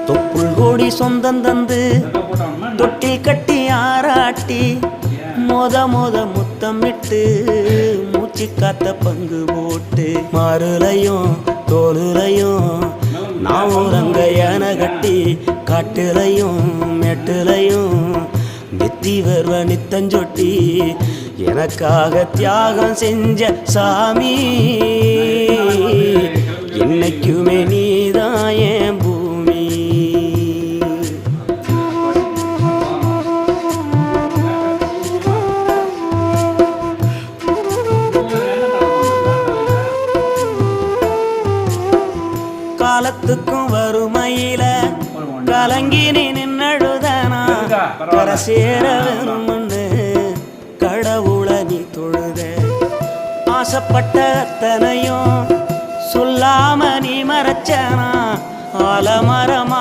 தொப்புள் கோடி சொந்தம் தந்து தொட்டி கட்டி ஆராட்டி மோத முத்தமிட்டு மூச்சு காத்த பங்கு போட்டு மாறுலையும் தோலுலையும் நான் ஊரங்க யானை கட்டி காட்டுலையும் மேட்டுலையும் நெத்தி வருவ நித்தஞ்சொட்டி எனக்காக தியாகம் செஞ்ச சாமி என்னைக்குமே நீதான் என் பூமி. காலத்துக்கும் வறுமையில கலங்கி நீ நின்னழுதனா கரை சேர வேணும்னு கடவுளை நீ தொழுத ஆசைப்பட்ட அத்தனையும் சொல்லாம நீ மறைச்சனா ஆலமரமா